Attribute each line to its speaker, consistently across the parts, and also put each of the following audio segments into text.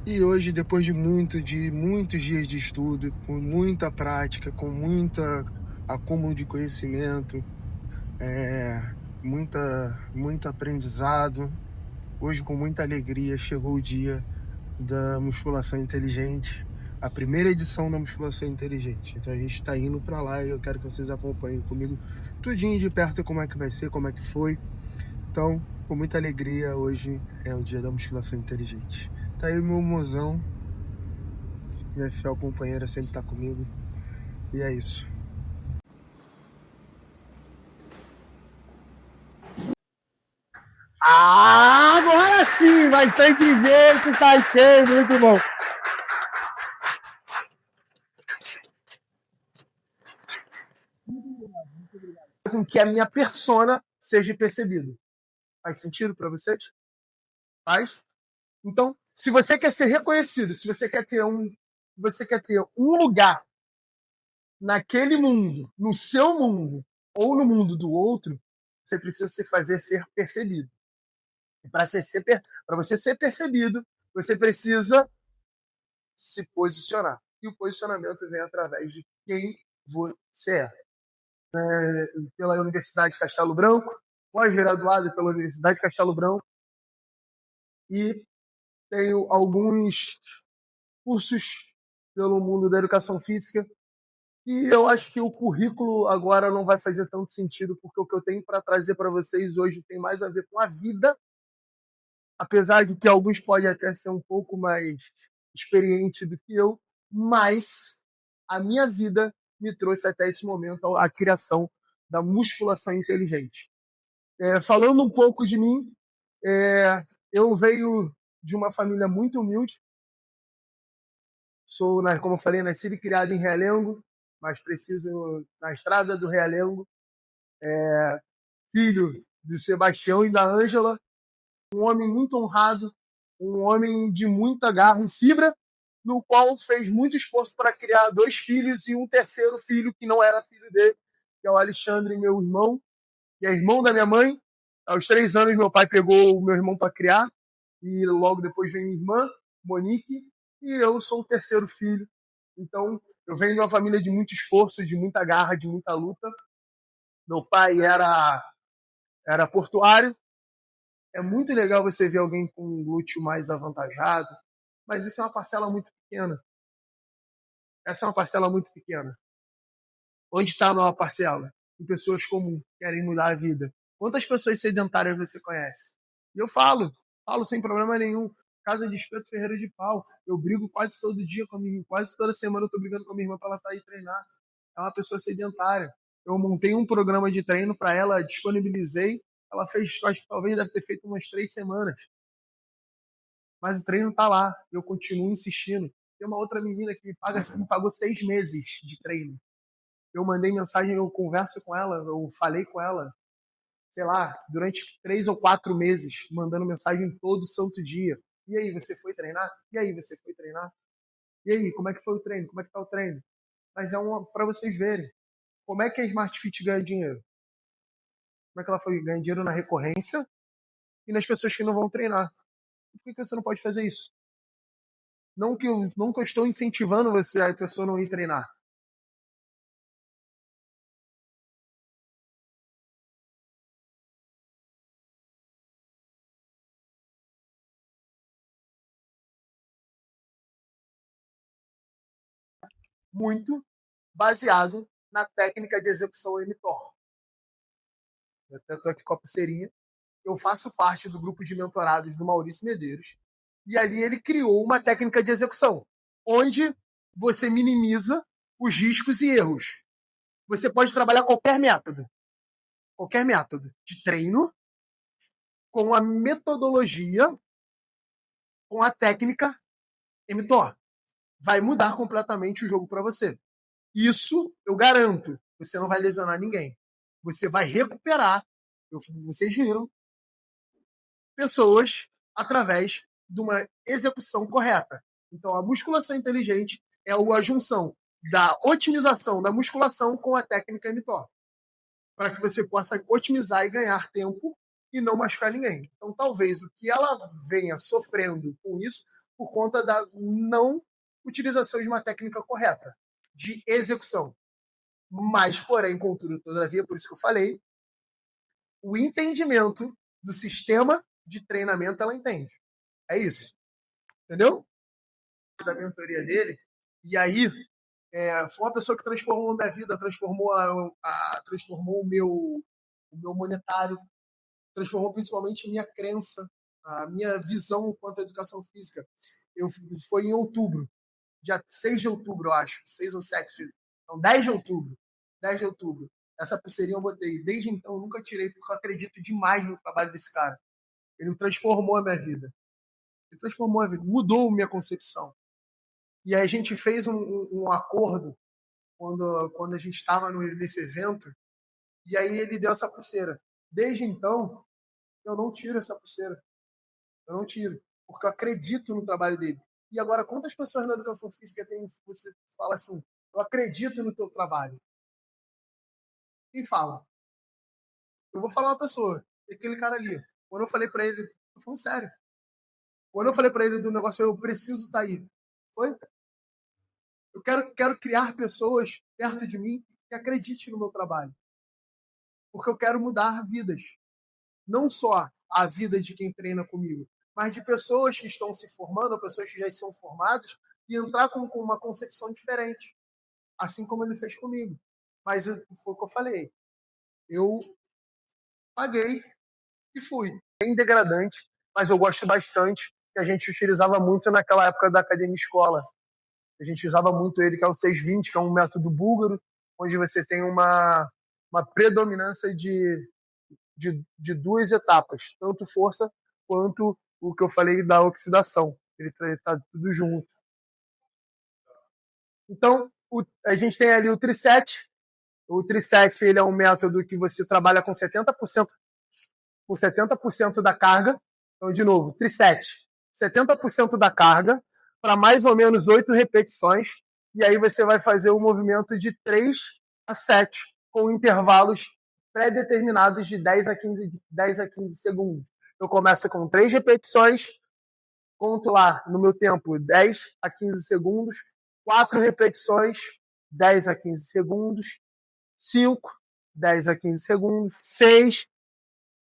Speaker 1: E hoje, depois de muitos dias de estudo, com muita prática, com muita acúmulo de conhecimento, muito aprendizado, hoje com muita alegria chegou o dia da musculação inteligente, a primeira edição da musculação inteligente. Então a gente está indo para lá e eu quero que vocês acompanhem comigo tudinho de perto como é que vai ser, como é que foi. Então, com muita alegria, hoje é o dia da musculação inteligente. Tá aí o meu mozão, minha fiel companheira sempre tá comigo. E é isso. Agora sim, bastante gente, tá cheio, muito bom. Com que a minha persona seja percebida. Faz sentido para vocês? Faz? Então, se você quer ser reconhecido, se você quer ter um lugar naquele mundo, no seu mundo ou no mundo do outro, você precisa se fazer ser percebido. E para você ser percebido, você precisa se posicionar. E o posicionamento vem através de quem você é. Pela Universidade Castelo Branco, pós-graduado pela Universidade Castelo Branco, e tenho alguns cursos pelo mundo da educação física. E eu acho que o currículo agora não vai fazer tanto sentido, porque o que eu tenho para trazer para vocês hoje tem mais a ver com a vida, apesar de que alguns podem até ser um pouco mais experientes do que eu, mas a minha vida me trouxe até esse momento a criação da musculação inteligente. Falando um pouco de mim, eu venho de uma família muito humilde. Sou, como eu falei, nascido e criado em Realengo, mas preciso na estrada do Realengo. Filho do Sebastião e da Ângela, um homem muito honrado, um homem de muita garra e fibra, no qual fez muito esforço para criar 2 filhos e um terceiro filho que não era filho dele, que é o Alexandre, meu irmão, que é irmão da minha mãe. Aos 3 anos, meu pai pegou o meu irmão para criar, e logo depois vem minha irmã, Monique, e eu sou o terceiro filho. Então, eu venho de uma família de muito esforço, de muita garra, de muita luta. Meu pai era portuário. É muito legal você ver alguém com um glúteo mais avantajado, mas isso é uma parcela muito pequena. Essa é uma parcela muito pequena. Onde está a maior parcela? Em pessoas comuns que querem mudar a vida. Quantas pessoas sedentárias você conhece? E eu falo sem problema nenhum. Casa de Espeto, Ferreira de Pau. Eu brigo quase todo dia com a minha irmã, quase toda semana eu tô brigando com a minha irmã para ela estar aí treinar. É uma pessoa sedentária. Eu montei um programa de treino para ela, disponibilizei. Ela fez, acho que talvez deve ter feito umas 3 semanas. Mas o treino tá lá. Eu continuo insistindo. Tem uma outra menina que me pagou 6 meses de treino. Eu mandei mensagem, eu converso com ela, eu falei com ela, sei lá, durante 3 ou 4 meses, mandando mensagem todo santo dia. E aí, você foi treinar? E aí, você foi treinar? E aí, como é que foi o treino? Como é que tá o treino? Mas é para vocês verem. Como é que a Smart Fit ganha dinheiro? Como é que ela foi ganhar dinheiro na recorrência e nas pessoas que não vão treinar? Por que você não pode fazer isso? Não que eu estou incentivando você a pessoa não ir treinar. Muito baseado na técnica de execução mTOR. Eu até estou aqui com a pulseirinha. Eu faço parte do grupo de mentorados do Maurício Medeiros. E ali ele criou uma técnica de execução, onde você minimiza os riscos e erros. Você pode trabalhar qualquer método de treino, com a metodologia, com a técnica mTOR. Vai mudar completamente o jogo para você. Isso eu garanto. Você não vai lesionar ninguém. Você vai recuperar, vocês viram, pessoas através de uma execução correta. Então, a musculação inteligente é a junção da otimização da musculação com a técnica mTOR, para que você possa otimizar e ganhar tempo e não machucar ninguém. Então, talvez o que ela venha sofrendo com isso, por conta da não utilização de uma técnica correta de execução. Mas, porém, contudo, todavia, por isso que eu falei, o entendimento do sistema de treinamento ela entende. É isso. Entendeu? Da mentoria dele. E aí, foi uma pessoa que transformou a minha vida, transformou o meu monetário, transformou principalmente minha crença, a minha visão quanto à educação física. Foi em outubro, dia 6 de outubro, eu acho, 6 ou 7, não, 10 de outubro, 10 de outubro. Essa pulseirinha eu botei. Desde então eu nunca tirei, porque eu acredito demais no trabalho desse cara. Ele transformou a minha vida. Ele transformou a vida, mudou a minha concepção. E aí a gente fez um acordo quando a gente estava nesse evento, e aí ele deu essa pulseira. Desde então, eu não tiro essa pulseira. Eu não tiro, porque eu acredito no trabalho dele. E agora, quantas pessoas na educação física tem você fala assim, eu acredito no teu trabalho? Quem fala? Eu vou falar uma pessoa, aquele cara ali. Quando eu falei para ele, tô falando sério. Quando eu falei para ele do negócio, eu preciso estar aí. Foi? Eu quero criar pessoas perto de mim que acreditem no meu trabalho. Porque eu quero mudar vidas. Não só a vida de quem treina comigo, mas de pessoas que estão se formando, pessoas que já são formadas, e entrar com uma concepção diferente. Assim como ele fez comigo. Mas foi o que eu falei. Eu paguei e fui. Bem degradante, mas eu gosto bastante, que a gente utilizava muito naquela época da academia escola. A gente usava muito ele, que é o 620, que é um método búlgaro, onde você tem uma predominância de duas etapas, tanto força quanto o que eu falei da oxidação. Ele está tudo junto. Então, a gente tem ali o triset. O triset ele é um método que você trabalha com 70% da carga. Então, de novo, triset, 70% da carga para mais ou menos 8 repetições. E aí você vai fazer o movimento de 3 a 7, com intervalos pré-determinados de 10 a 15 segundos. Eu começo com 3 repetições, conto lá no meu tempo 10 a 15 segundos, 4 repetições, 10 a 15 segundos, 5, 10 a 15 segundos, 6,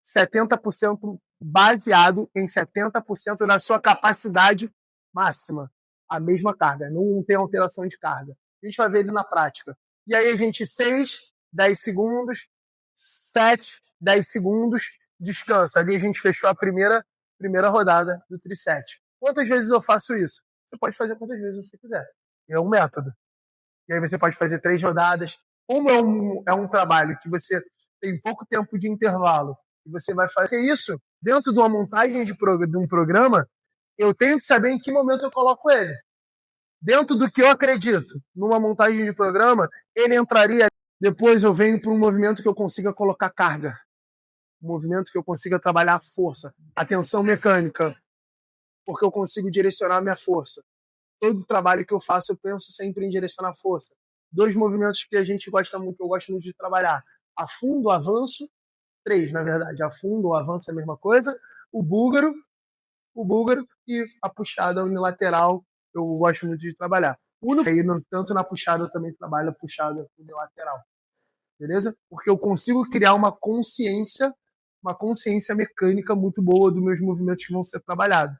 Speaker 1: 70% baseado em 70% da sua capacidade máxima. A mesma carga, não tem alteração de carga. A gente vai ver ele na prática. E aí a gente 6, 10 segundos, 7, 10 segundos, descansa. Ali a gente fechou a primeira rodada do triset. Quantas vezes eu faço isso? Você pode fazer quantas vezes você quiser. É um método. E aí você pode fazer 3 rodadas. Como é um trabalho que você tem pouco tempo de intervalo, e você vai fazer isso dentro de uma montagem de um programa, eu tenho que saber em que momento eu coloco ele. Dentro do que eu acredito, numa montagem de programa, ele entraria. Depois eu venho para um movimento que eu consiga colocar carga. Um movimento que eu consiga trabalhar a força, a tensão mecânica, porque eu consigo direcionar a minha força. Todo trabalho que eu faço, eu penso sempre em direcionar a força. 2 movimentos que a gente gosta muito, que eu gosto muito de trabalhar. Afundo, avanço. 3, na verdade. Afundo, avanço é a mesma coisa. O búlgaro e a puxada unilateral, eu gosto muito de trabalhar. Tanto na puxada, eu também trabalho a puxada unilateral. Beleza? Porque eu consigo criar uma consciência mecânica muito boa dos meus movimentos que vão ser trabalhados.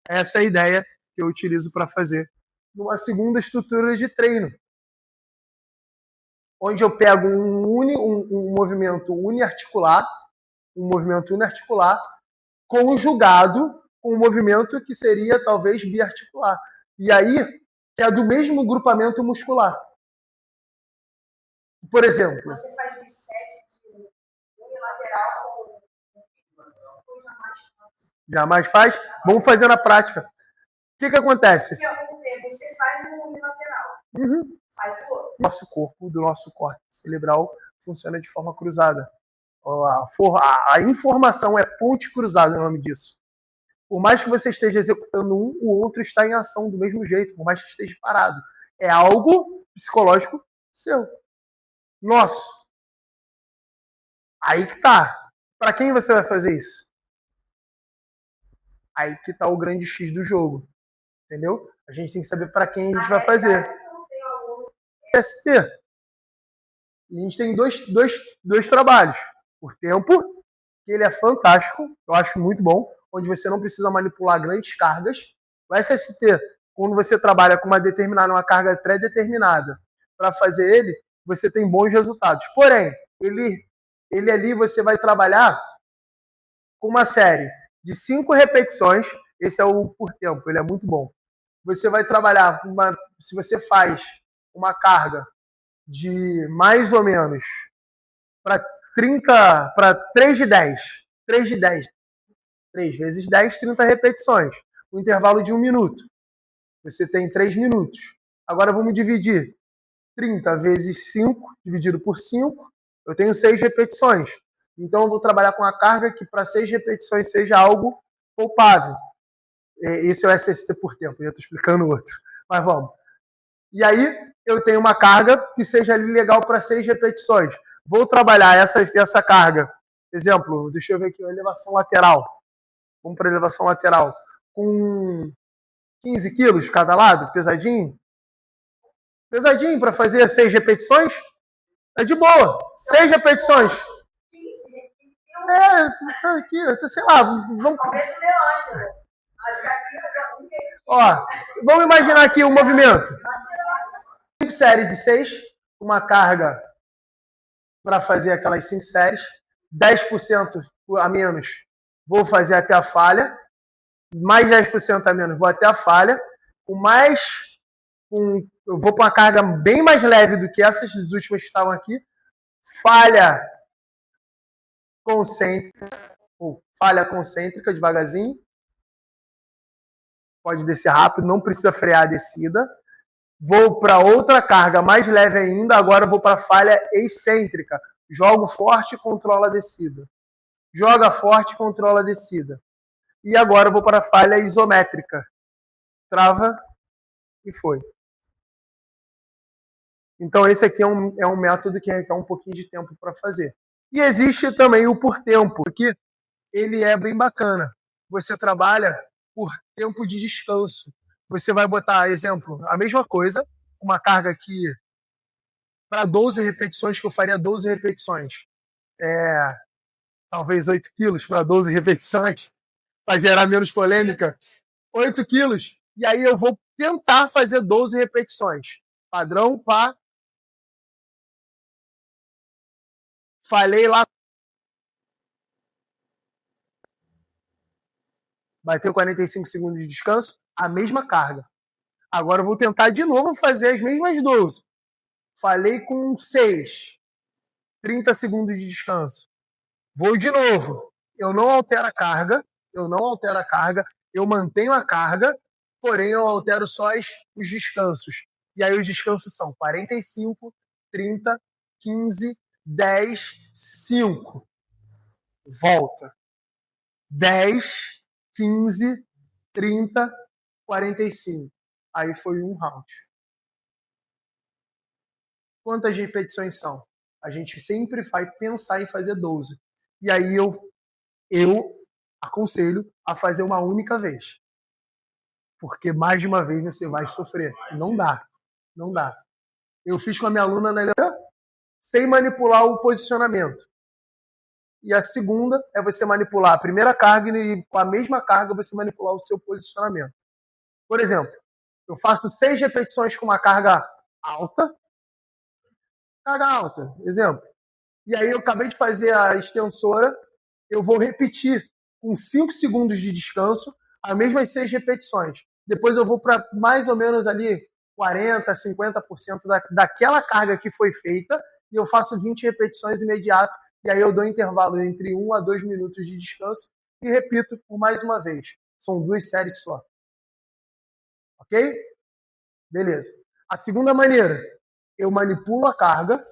Speaker 1: Essa é a ideia que eu utilizo para fazer numa segunda estrutura de treino, onde eu pego um movimento uniarticular, conjugado com um movimento que seria talvez biarticular. E aí, que é do mesmo grupamento muscular. Por exemplo,
Speaker 2: você faz bisete unilateral ou
Speaker 1: jamais faz? Vamos fazer na prática. O que acontece?
Speaker 2: Você faz um unilateral.
Speaker 1: Uhum.
Speaker 2: Faz o outro.
Speaker 1: Nosso corpo, do nosso córtex cerebral, funciona de forma cruzada. A informação é ponte cruzada, é o nome disso. Por mais que você esteja executando um, o outro está em ação do mesmo jeito, por mais que esteja parado. É algo psicológico seu. Nosso. Aí que tá. Para quem você vai fazer isso? Aí que tá o grande X do jogo. Entendeu? A gente tem que saber para quem a gente vai fazer. ST. E a gente tem dois trabalhos. Por tempo, que ele é fantástico, eu acho muito bom, onde você não precisa manipular grandes cargas. O SST, quando você trabalha com uma carga pré-determinada para fazer ele, você tem bons resultados. Porém, ele ali você vai trabalhar com uma série de 5 repetições. Esse é o por tempo, ele é muito bom. Você vai trabalhar, se você faz uma carga de mais ou menos para 3 de 10. 3 de 10. 3 vezes 10, 30 repetições. O intervalo de 1 minuto. Você tem 3 minutos. Agora vamos dividir 30 vezes 5, dividido por 5. Eu tenho 6 repetições. Então eu vou trabalhar com a carga que para 6 repetições seja algo poupável. Esse é o SST por tempo. Eu já estou explicando outro. Mas vamos. E aí eu tenho uma carga que seja ali legal para 6 repetições. Vou trabalhar essa carga. Exemplo, deixa eu ver aqui, elevação lateral. Vamos para elevação lateral. Com 15 quilos cada lado, pesadinho. Pesadinho para fazer 6 repetições. É de boa. 6 repetições. Aqui, sei lá. Vamos...
Speaker 2: Acho que aqui
Speaker 1: Ó, vamos imaginar aqui o movimento. 5 séries de 6, uma carga para fazer aquelas 5 séries, 10% a menos vou fazer até a falha, mais 10% a menos vou até a falha, eu vou para uma carga bem mais leve do que essas últimas que estavam aqui, falha concêntrica, devagarzinho, pode descer rápido, não precisa frear a descida. Vou para outra carga mais leve ainda, agora vou para falha excêntrica. Jogo forte e controlo a descida. Joga forte e controla a descida. E agora vou para a falha isométrica. Trava e foi. Então esse aqui é um método que requer um pouquinho de tempo para fazer. E existe também o por tempo, que ele é bem bacana. Você trabalha por tempo de descanso. Você vai botar, exemplo, a mesma coisa, uma carga aqui para 12 repetições, que eu faria 12 repetições. Talvez 8 quilos para 12 repetições, para gerar menos polêmica. 8 quilos. E aí eu vou tentar fazer 12 repetições. Padrão, pá. Falei lá. Bateu 45 segundos de descanso, a mesma carga. Agora eu vou tentar de novo fazer as mesmas 12. Falei com 6. 30 segundos de descanso. Vou de novo. Eu não altero a carga. Eu mantenho a carga, porém eu altero só os descansos. E aí os descansos são 45, 30, 15, 10, 5. Volta. 10, 15, 30, 45. Aí foi um round. Quantas repetições são? A gente sempre vai pensar em fazer 12. E aí eu aconselho a fazer uma única vez. Porque mais de uma vez você vai sofrer. Não dá. Eu fiz com a minha aluna sem manipular o posicionamento. E a segunda é você manipular a primeira carga e com a mesma carga você manipular o seu posicionamento. Por exemplo, eu faço 6 repetições com uma carga alta. Exemplo. E aí eu acabei de fazer a extensora, eu vou repetir com 5 segundos de descanso as mesmas 6 repetições. Depois eu vou para mais ou menos ali 40%, 50% daquela carga que foi feita e eu faço 20 repetições imediato. E aí eu dou intervalo entre 1 a 2 minutos de descanso e repito por mais uma vez. São 2 séries só. Ok? Beleza. A segunda maneira, eu manipulo a carga,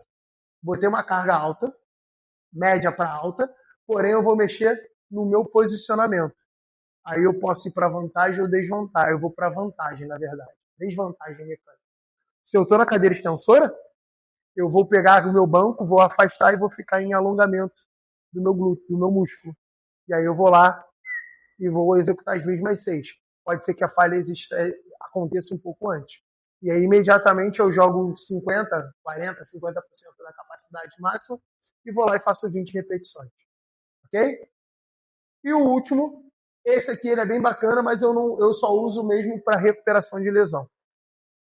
Speaker 1: botei uma carga alta, média para alta, porém eu vou mexer no meu posicionamento. Aí eu posso ir para vantagem ou desvantagem. Eu vou para vantagem, na verdade. Desvantagem mecânica. Se eu estou na cadeira extensora, eu vou pegar o meu banco, vou afastar e vou ficar em alongamento do meu glúteo, do meu músculo. E aí eu vou lá e vou executar as mesmas 6. Pode ser que a falha aconteça um pouco antes. E aí, imediatamente, eu jogo 50%, 40%, 50% da capacidade máxima e vou lá e faço 20 repetições. Ok? E o último, esse aqui ele é bem bacana, mas eu só uso mesmo para recuperação de lesão.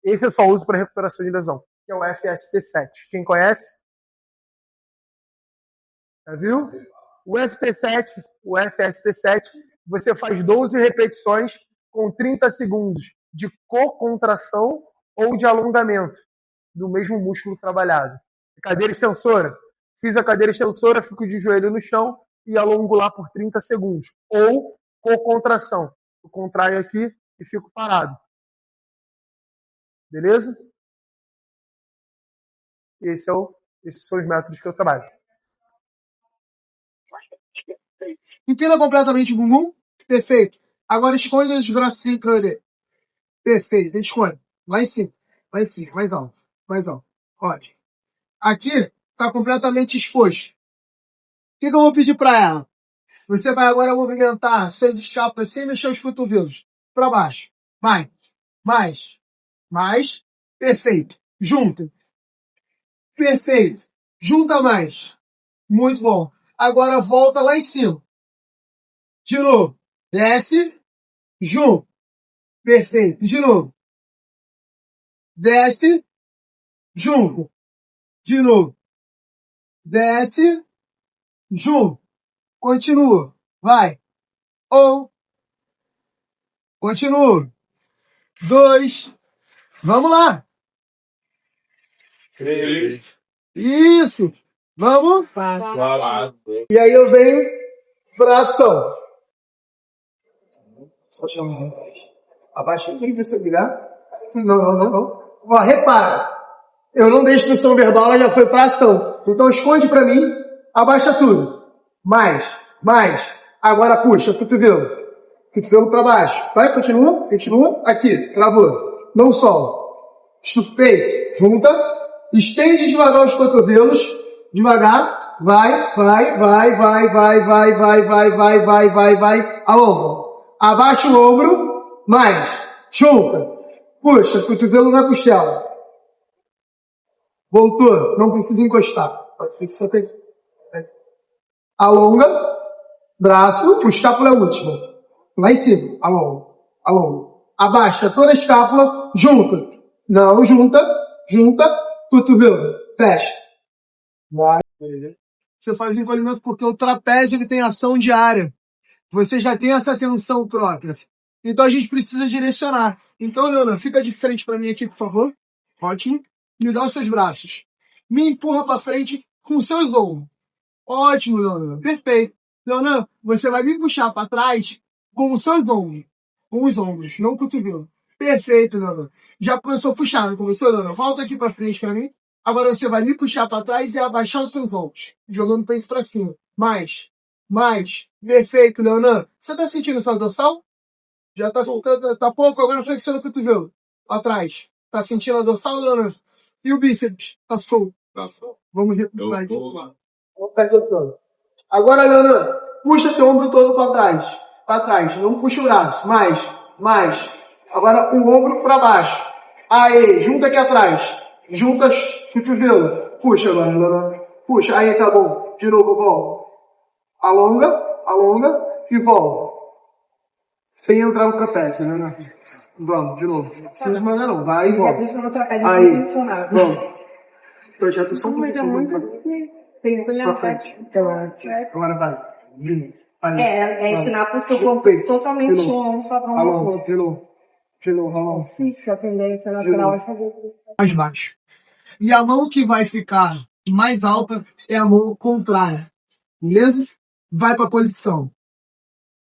Speaker 1: Esse eu só uso para recuperação de lesão, que é o FST7. Quem conhece? Já viu? O FST7, você faz 12 repetições com 30 segundos de co-contração ou de alongamento do mesmo músculo trabalhado. Cadeira extensora. Fiz a cadeira extensora, fico de joelho no chão e alongo lá por 30 segundos. Ou co-contração. Eu contraio aqui e fico parado. Beleza? Esses são os métodos que eu trabalho. Empina completamente o bumbum. Perfeito. Agora esconde os braços sem cadê. Perfeito. Esconde. Lá em cima. Lá em cima. Mais alto. Mais alto. Ótimo. Aqui está completamente exposto. O que eu vou pedir para ela? Você vai agora movimentar suas escápulas sem mexer os cotovelos. Para baixo. Mais. Mais. Mais. Perfeito. Junta. Perfeito. Junta mais. Muito bom. Agora volta lá em cima. De novo. Desce. Junta. Perfeito. De novo. Desce. Junta. De novo. Desce. Junta. Continua. Vai. Continua. 2. Vamos lá.
Speaker 3: 3.
Speaker 1: Isso. Vamos.
Speaker 3: 4.
Speaker 1: E aí eu venho. Bração. Só chamar. Abaixa aqui, você virar. Não. Ó, repara. Eu não deixo instrução verbal, ela já foi pra ação. Então esconde pra mim. Abaixa tudo. Mais. Agora puxa, cotovelo. Cotovelo pra baixo. Vai, continua. Aqui, travou. Não sola. Peito, junta. Estende devagar os cotovelos. Devagar. Vai. Alonga. Abaixa o ombro. Mais. Junta. Puxa, cotovelo na costela. Voltou. Não precisa encostar. Alonga. Braço. O escápula é o último. Lá em cima. Alonga. Abaixa toda a escápula. Junta. Não, junta. Cotovelo. Fecha. Vai. Você faz o envolvimento porque o trapézio ele tem ação diária. Você já tem essa tensão própria. Então a gente precisa direcionar. Então, Leona, fica de frente para mim aqui, por favor. Ótimo. Me dá os seus braços. Me empurra para frente com os seus ombros. Ótimo, Leona. Perfeito. Leona, você vai me puxar para trás com os seus ombros. Com os ombros, não o cotovelo. Perfeito, Leona. Já começou a puxar, não começou, Leona? Volta aqui para frente para mim. Agora você vai me puxar para trás e abaixar os seus ombros. Jogando o peito para cima. Mais. Perfeito, Leonan. Você tá sentindo sua dorsal? Já tá sentindo, tá pouco, agora flexiona o cotovelo. Atrás. Tá sentindo a dorsal, Leonan? E o bíceps? Tá solto. Vamos recuperar isso. Vamos pegar todo. Agora, Leonan, puxa seu ombro todo para trás. Para trás. Não puxa o braço. Mais. Agora o ombro para baixo. Aí, junta aqui atrás. Junta o cotovelo. Puxa agora, Leonan. Puxa. Aí, tá bom. De novo, volta. Alonga e volta. Sem entrar no trapézio, né? Vamos, de novo. Não precisa mandar não. Vai e volta. Aí, vamos. Projeto só um pouquinho.
Speaker 2: Tem que olhar pra frente.
Speaker 1: Agora vai.
Speaker 2: É ensinar para o seu corpo totalmente longo para um
Speaker 1: Alonga, de novo, alonga.
Speaker 2: Isso, a tendência natural é fazer isso.
Speaker 1: Mais baixo. E a mão que vai ficar mais alta é a mão contrária. Beleza? Vai para a posição.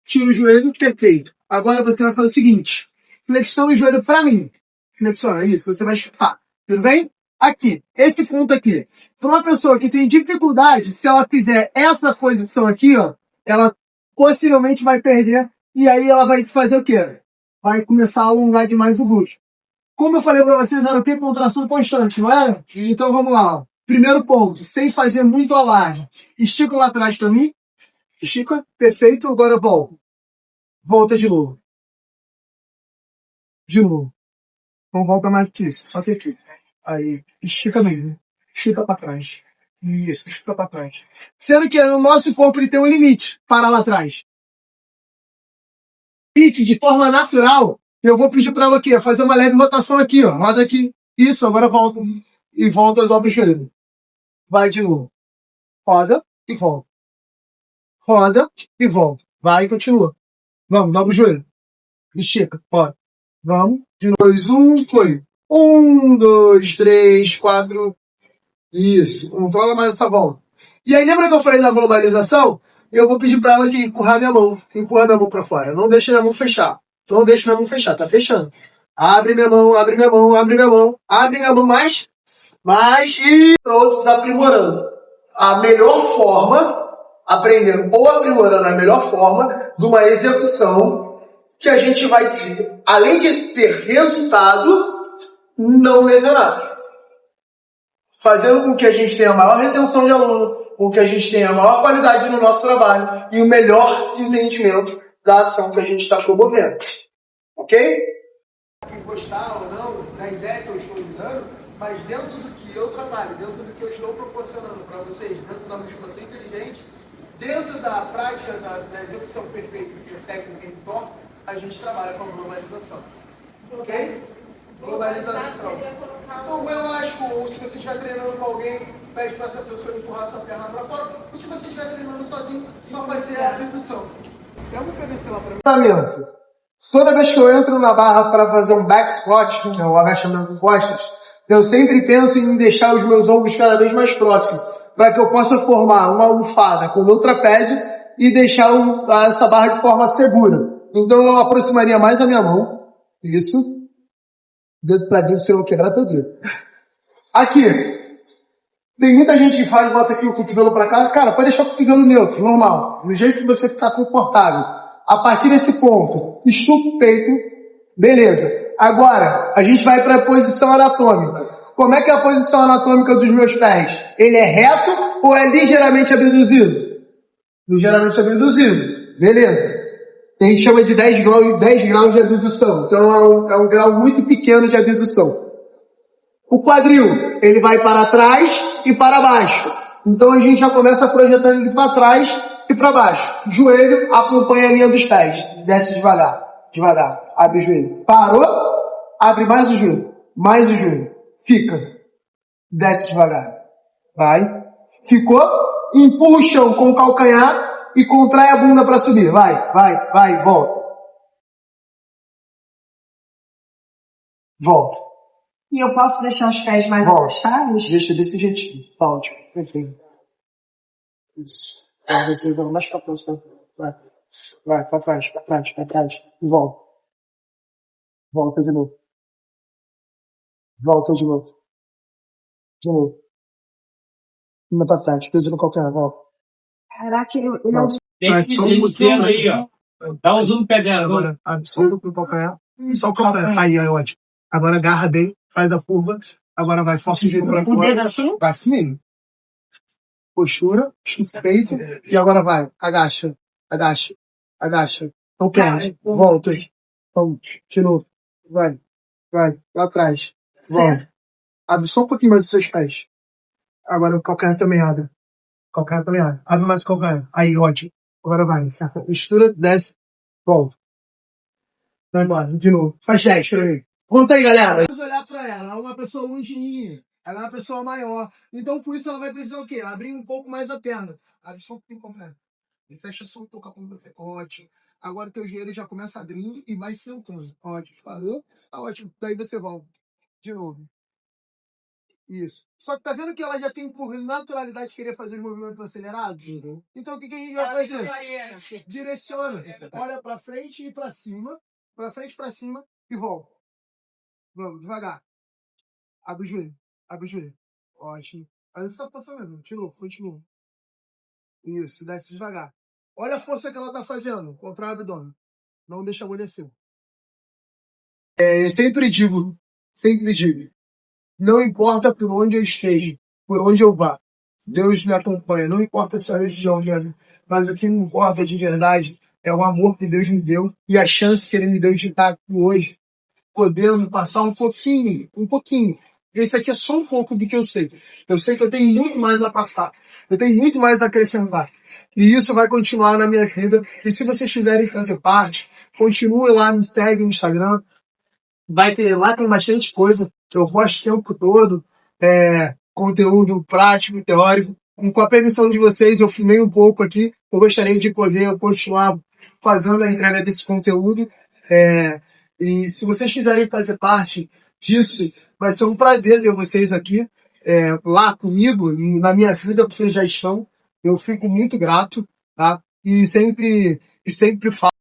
Speaker 1: Tira o joelho, perfeito. Agora você vai fazer o seguinte. Flexiona o joelho para mim. Flexiona, isso. Você vai chutar. Tudo bem? Aqui. Esse ponto aqui. Para uma pessoa que tem dificuldade, se ela fizer essa posição aqui, ó, ela possivelmente vai perder. E aí ela vai fazer o quê? Vai começar a alongar demais o glúteo. Como eu falei para vocês, era o quê? Contração constante, não é? Então vamos lá, ó. Primeiro ponto. Sem fazer muito alarme. Estica lá atrás para mim. Estica, perfeito, agora volta. Volta de novo. De novo. Não volta mais que isso. Só que aqui. Aí, estica mesmo. Estica pra trás. Isso, estica pra trás. Sendo que o nosso corpo ele tem um limite para lá atrás. Limite de forma natural. Eu vou pedir pra ela aqui, fazer uma leve rotação aqui, ó. Roda aqui. Isso, agora volta. E volta, dobra o joelho. Vai de novo. Roda e volta. Roda e volta. Vai e continua. Vamos, dobra o joelho. Estica, roda. Vamos. De novo. 2, 1, foi. 1, 2, 3, 4. Isso. Controla mais essa volta. E aí, lembra que eu falei da globalização? Eu vou pedir pra ela que empurrar minha mão. Empurra minha mão pra fora. Não deixa minha mão fechar. Não deixa minha mão fechar. Tá fechando. Abre minha mão, abre minha mão, abre minha mão. Abre minha mão mais e todos aprimorando. A melhor forma, aprendendo ou aprimorando a melhor forma de uma execução que a gente vai ter, além de ter resultado, não lesionado. Fazendo com que a gente tenha maior retenção de aluno, com que a gente tenha maior qualidade no nosso trabalho e o melhor entendimento da ação que a gente está promovendo. Ok? Gostar ou não da ideia que eu estou dando, mas dentro do que eu trabalho, dentro do que eu estou proporcionando para vocês, dentro da musculação inteligente, dentro da prática da execução perfeita de técnica em torno, a gente trabalha com a globalização. Ok? Globalização. Então, elástico, ou se você estiver treinando com alguém, pede para essa pessoa empurrar sua perna para fora, ou se você estiver treinando sozinho, só fazer a abdução. Eu vou pegar lá para mim. Toda vez que eu entro na barra para fazer um back squat, que é o agachamento de costas, eu sempre penso em deixar os meus ombros cada vez mais próximos, para que eu possa formar uma almofada com o meu trapézio e deixar essa barra de forma segura. Então eu aproximaria mais a minha mão. Isso. Dedo pra dentro, se eu quebrar teu dedo. Aqui. Tem muita gente que faz, bota aqui o cotovelo pra cá. Cara, pode deixar o cotovelo neutro, normal. Do jeito que você ficar confortável. A partir desse ponto, estufa o peito. Beleza. Agora, a gente vai para a posição anatômica. Como é que é a posição anatômica dos meus pés? Ele é reto ou é ligeiramente abduzido? Ligeiramente abduzido. Beleza. A gente chama de 10 graus de abdução. Então é um grau muito pequeno de abdução. O quadril, ele vai para trás e para baixo. Então a gente já começa projetando ele para trás e para baixo. Joelho acompanha a linha dos pés. Desce devagar. Devagar. Abre o joelho. Parou. Abre mais o joelho. Mais o joelho. Fica. Desce devagar. Vai. Ficou. Empurra o chão com o calcanhar e contrai a bunda para subir. Vai. Volta. Volta.
Speaker 2: E eu posso deixar os pés mais abaixados?
Speaker 1: Deixa desse jeitinho. Ótimo. Perfeito. Isso. Você vai mais pra próxima. Vai, pra trás. Volta. Volta de novo. Volta de novo. De novo. Anda pra trás. Peso no calcanhar. Volta.
Speaker 2: Caraca, eu não...
Speaker 3: Tem que ir aí, ó. Dá um zoom pegando.
Speaker 1: Agora, absorva pro calcanhar. Só o calcanhar. Aí, ótimo. Agora agarra bem. Faz a curva. Agora vai, força o joelho pra fora.
Speaker 2: O dedo assim?
Speaker 1: Vai assim. Postura, peito, e agora vai, agacha, não perde, volta, vamos, de novo, vai, lá atrás, volta, abre só um pouquinho mais os seus pés, agora o calcanhar também abre, abre mais o calcanhar, aí, ótimo, agora vai, certa postura, desce, volta, vai embora, de novo, faz 10, peraí, conta aí, galera. Vamos olhar pra ela, é uma pessoa longínqua. Ela é uma pessoa maior. Então, por isso, ela vai precisar o quê? Abrir um pouco mais a perna. Abre só um pouquinho com a perna. E fecha só um pouco a ponta do pé. Ótimo. Agora o teu joelho já começa a abrir e vai sentando. Ótimo. Falou? Tá ótimo. Daí você volta. De novo. Isso. Só que tá vendo que ela já tem por naturalidade querer fazer os movimentos acelerados? Uhum. Então, o que a gente vai fazer? Direciona. Olha pra frente e pra cima. Pra frente, pra cima e volta. Vamos, devagar. Abre o joelho. Ótimo. Aí você tá passando. Tirou, continua. Isso, desce devagar. Olha a força que ela tá fazendo contra o abdômen. Não deixa amolecer. Sempre digo. Não importa por onde eu esteja, por onde eu vá. Deus me acompanha. Não importa se a religião, mas o que me importa de verdade é o amor que Deus me deu e a chance que Ele me deu de estar aqui hoje. podendo passar um pouquinho. Esse aqui é só um pouco do que eu sei. Eu sei que eu tenho muito mais a passar. Eu tenho muito mais a acrescentar. E isso vai continuar na minha vida. E se vocês quiserem fazer parte, continue lá, me segue no Instagram. Lá tem bastante coisa. Eu posto o tempo todo. Conteúdo prático, teórico. Com a permissão de vocês, eu filmei um pouco aqui. Eu gostaria de poder continuar fazendo a entrega desse conteúdo. E se vocês quiserem fazer parte disso, vai ser um prazer ter vocês aqui, lá comigo e na minha vida, vocês já estão. Eu fico muito grato, tá? E sempre falo.